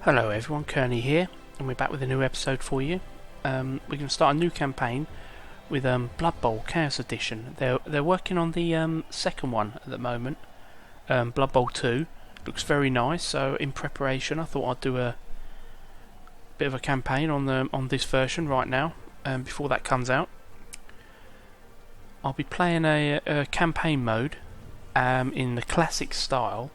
Hello everyone, Kherny here, and we're back with a new episode for you. We're going to start a new campaign with Blood Bowl Chaos Edition. They're working on the second one at the moment, Blood Bowl 2. Looks very nice, so in preparation I thought I'd do a bit of a campaign on this version right now, before that comes out. I'll be playing a campaign mode in the classic style.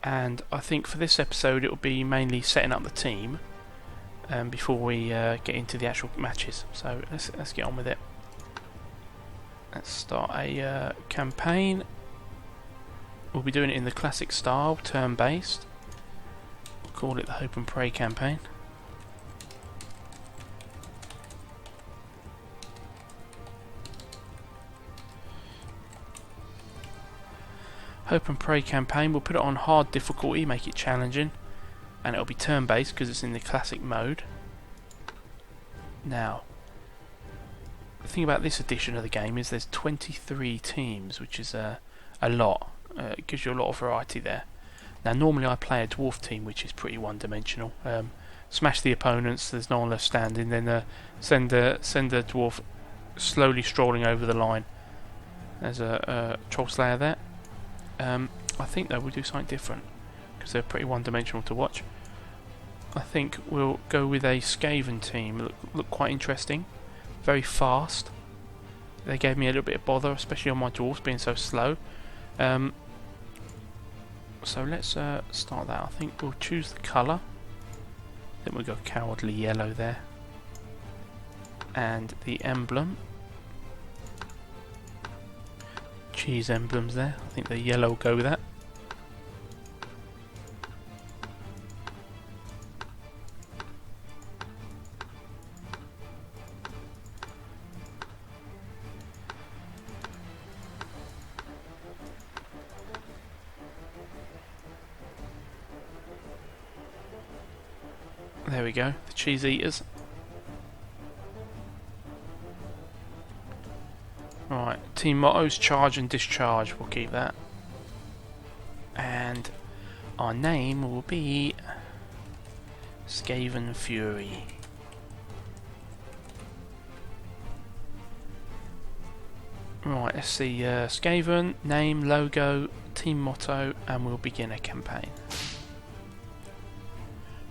And I think for this episode it will be mainly setting up the team before we get into the actual matches. So let's get on with it. Let's start a campaign. We'll be doing it in the classic style, turn-based. We'll call it the Hope and Pray campaign. Hope and Pray campaign, we'll put it on hard difficulty, make it challenging, and it'll be turn-based because it's in the classic mode. Now, the thing about this edition of the game is there's 23 teams, which is a lot. It gives you a lot of variety there. Now, normally I play a dwarf team, which is pretty one-dimensional. Smash the opponents, there's no one left standing, then send a dwarf slowly strolling over the line. There's a troll slayer there. I think though we'll do something different because they're pretty one-dimensional to watch. I think we'll go with a Skaven team. Look quite interesting, very fast. They gave me a little bit of bother, especially on my dwarves being so slow. So let's start that. I think we'll choose the colour. Then we'll go cowardly yellow there, and the emblem. Cheese emblems there. I think the yellow will go with that. There we go, the cheese eaters. Right, team mottos, charge and discharge, we'll keep that. And our name will be Skaven Fury. Right, let's see, Skaven, name, logo, team motto, and we'll begin a campaign.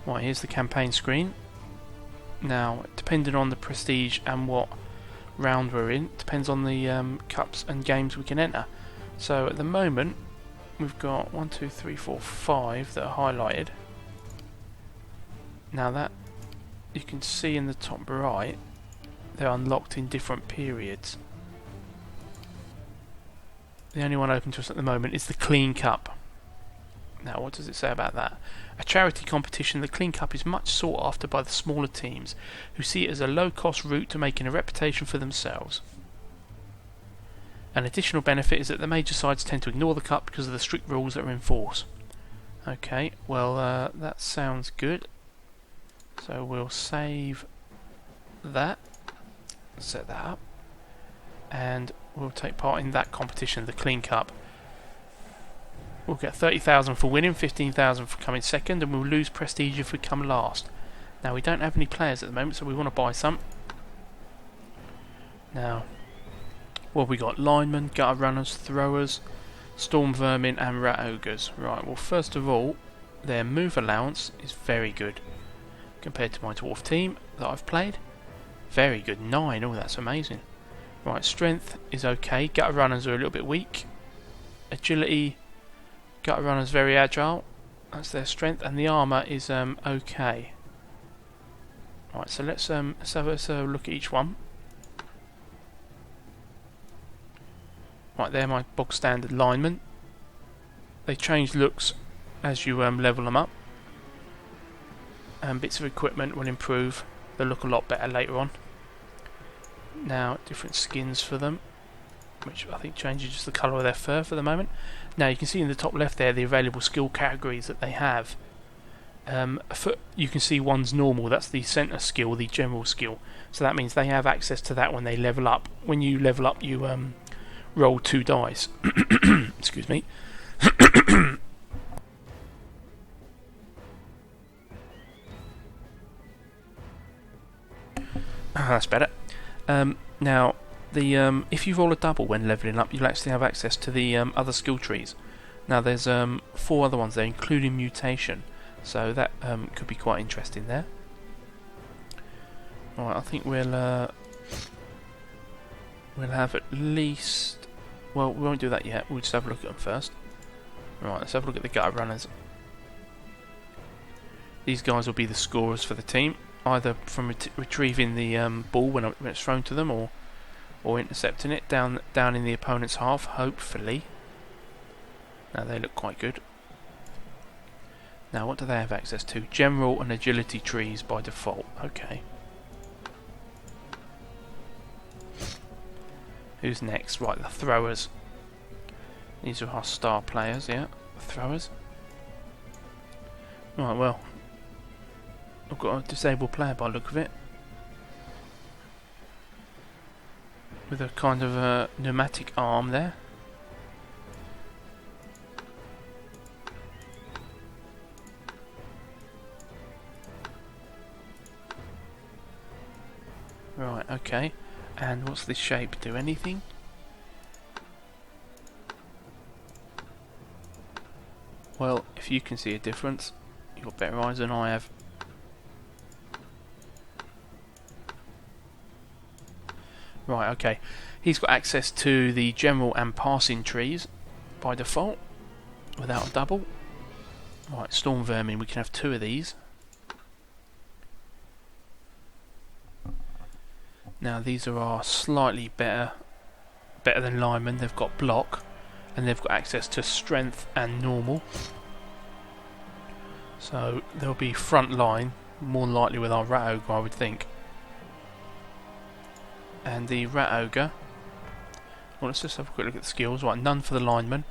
Right, here's the campaign screen. Now, depending on the prestige and what round we're in, depends on the cups and games we can enter. So at the moment we've got 1, 2, 3, 4, 5 that are highlighted. Now that you can see in the top right, they're unlocked in different periods. The only one open to us at the moment is the Clean Cup. Now what does it say about that? A charity competition, the Clean Cup is much sought after by the smaller teams, who see it as a low-cost route to making a reputation for themselves. An additional benefit is that the major sides tend to ignore the cup because of the strict rules that are in force. Okay, well that sounds good. So we'll save that, set that up, and we'll take part in that competition, the Clean Cup. We'll get 30,000 for winning, 15,000 for coming second, and we'll lose prestige if we come last. Now we don't have any players at the moment, so we want to buy some. Now, what have we got? Linemen, gutter runners, throwers, storm vermin, and rat ogres. Right, well first of all, their move allowance is very good compared to my dwarf team that I've played. Very good, 9, oh that's amazing. Right, strength is okay, gutter runners are a little bit weak. Agility, gutter runners very agile, that's their strength, and the armour is okay. Right, so let's have a look at each one. Right, they're my bog standard linemen. They change looks as you level them up, and bits of equipment will improve. They'll look a lot better later on. Now, different skins for them, which I think changes just the colour of their fur for the moment. Now you can see in the top left there the available skill categories that they have. You can see one's normal, that's the centre skill, the general skill. So that means they have access to that when they level up. When you level up you roll 2 dice. Excuse me. That's better. Now, if you roll a double when levelling up, you'll actually have access to the other skill trees. Now, there's 4 other ones there, including mutation, so that could be quite interesting there. Right, I think we'll have at least. Well, we won't do that yet. We'll just have a look at them first. Right, let's have a look at the gutter runners. These guys will be the scorers for the team, either from retrieving the ball when it's thrown to them, or intercepting it down in the opponent's half, hopefully. Now they look quite good. Now what do they have access to? General and agility trees by default. Okay. Who's next? Right, the throwers. These are our star players, yeah. The throwers. Right, well. I've got a disabled player by the look of it. With a kind of a pneumatic arm there. Right, okay. And what's this shape? Do anything? Well, if you can see a difference, you've got better eyes than I have. Right, okay. He's got access to the general and passing trees by default, without a double. Right, storm vermin, we can have 2 of these. Now these are our slightly better than linemen. They've got block, and they've got access to strength and normal. So they'll be front line, more than likely with our rat ogre, I would think. And the rat ogre. Well, let's just have a quick look at the skills. Right, none for the linemen.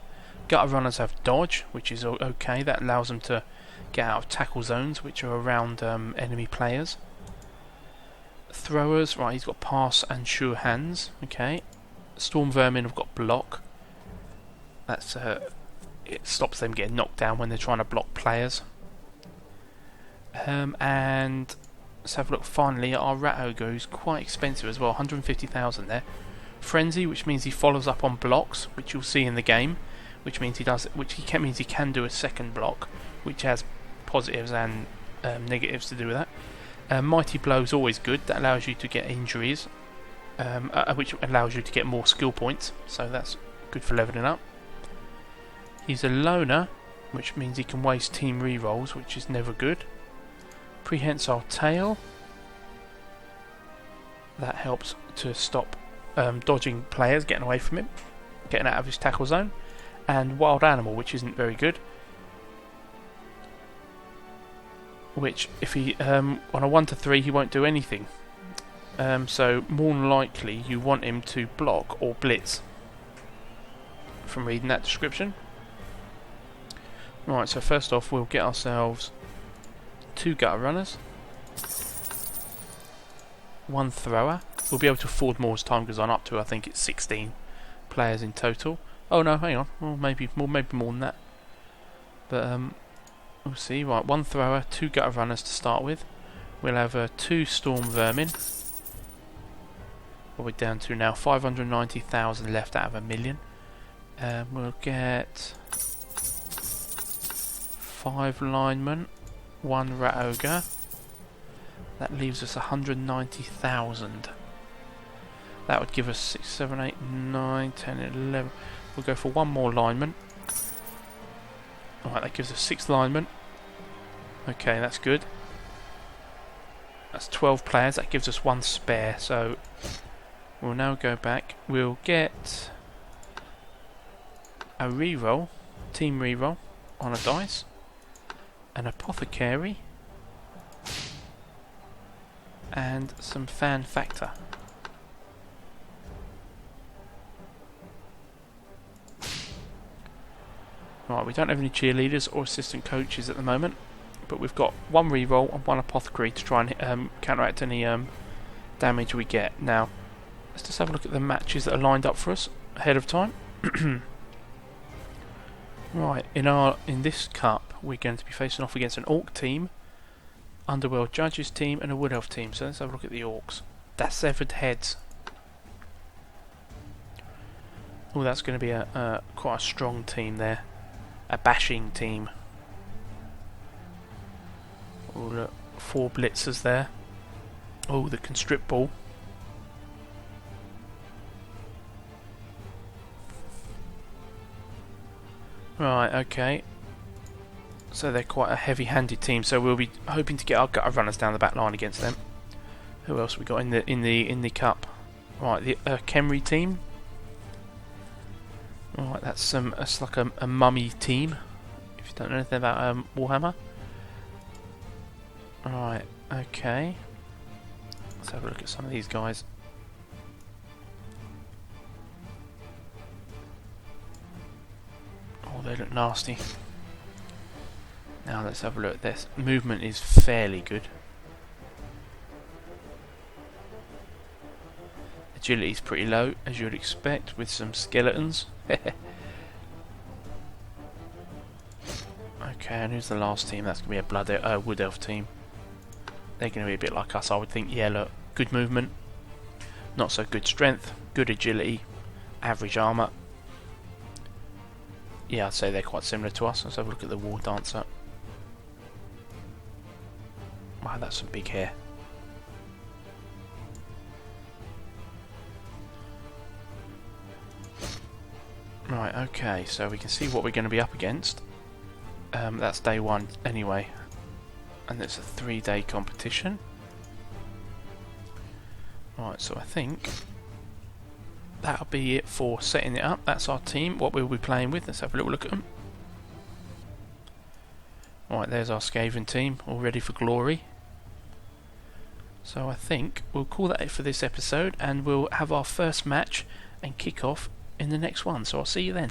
Gutter runners have dodge, which is okay. That allows them to get out of tackle zones, which are around enemy players. Throwers, right, he's got pass and sure hands. Okay. Storm vermin have got block. That's it stops them getting knocked down when they're trying to block players. And let's have a look finally at our rat ogre, who's quite expensive as well, 150,000 there. Frenzy, which means he follows up on blocks, which you'll see in the game, which means means he can do a second block, which has positives and negatives to do with that. Mighty Blow's always good. That allows you to get injuries, which allows you to get more skill points, so that's good for leveling up. He's a loner, which means he can waste team rerolls, which is never good. Prehensile Tail. That helps to stop dodging players getting away from him, getting out of his tackle zone. And Wild Animal, which isn't very good. Which, if he on a 1 to 3, he won't do anything. So more than likely, you want him to block or blitz. From reading that description. Right. So first off, we'll get ourselves 2 gutter runners, 1 thrower. We'll be able to afford more as time goes on, up to I think it's 16 players in total. Oh no, hang on. Well, maybe more than that. But we'll see. Right, 1 thrower, 2 gutter runners to start with. We'll have 2 storm vermin. What we're down to now, 590,000 left out of 1 million. We'll get 5 linemen, 1 rat ogre. That leaves us 190,000. That would give us 6, 7, 8, 9, 10, 11. We'll go for 1 more lineman. Alright, that gives us 6 linemen. Okay, that's good. That's 12 players. That gives us 1 spare. So we'll now go back. We'll get a reroll, team reroll on a dice, an apothecary, and some fan factor. Right, we don't have any cheerleaders or assistant coaches at the moment, but we've got 1 reroll and 1 apothecary to try and counteract any damage we get. Now, let's just have a look at the matches that are lined up for us ahead of time. Right, in this cup, we're going to be facing off against an Orc team, Underworld Judges team, and a Wood Elf team. So let's have a look at the Orcs. That's severed heads. Oh, that's going to be a quite a strong team there. A bashing team. Oh, look. 4 blitzers there. Oh, the constrict ball. Right, okay. So they're quite a heavy-handed team. So we'll be hoping to get our gutter runners down the back line against them. Who else we got in the cup? Right, the Kherny team. Right, that's like a mummy team. If you don't know anything about Warhammer. Right, okay. Let's have a look at some of these guys. Oh, they look nasty. Now let's have a look. Their movement is fairly good. Agility is pretty low, as you'd expect, with some skeletons. Okay, and who's the last team? That's going to be a Wood Elf team. They're going to be a bit like us, I would think. Yeah, look, good movement, not so good strength, good agility, average armour. Yeah, I'd say they're quite similar to us. Let's have a look at the War Dancer. Wow, that's some big hair. Right, okay, so we can see what we're going to be up against. That's day 1 anyway. And it's a 3-day competition. Right, so I think that'll be it for setting it up. That's our team, what we'll be playing with. Let's have a little look at them. Right, there's our Skaven team, all ready for glory. So I think we'll call that it for this episode, and we'll have our first match and kick off in the next one. So I'll see you then.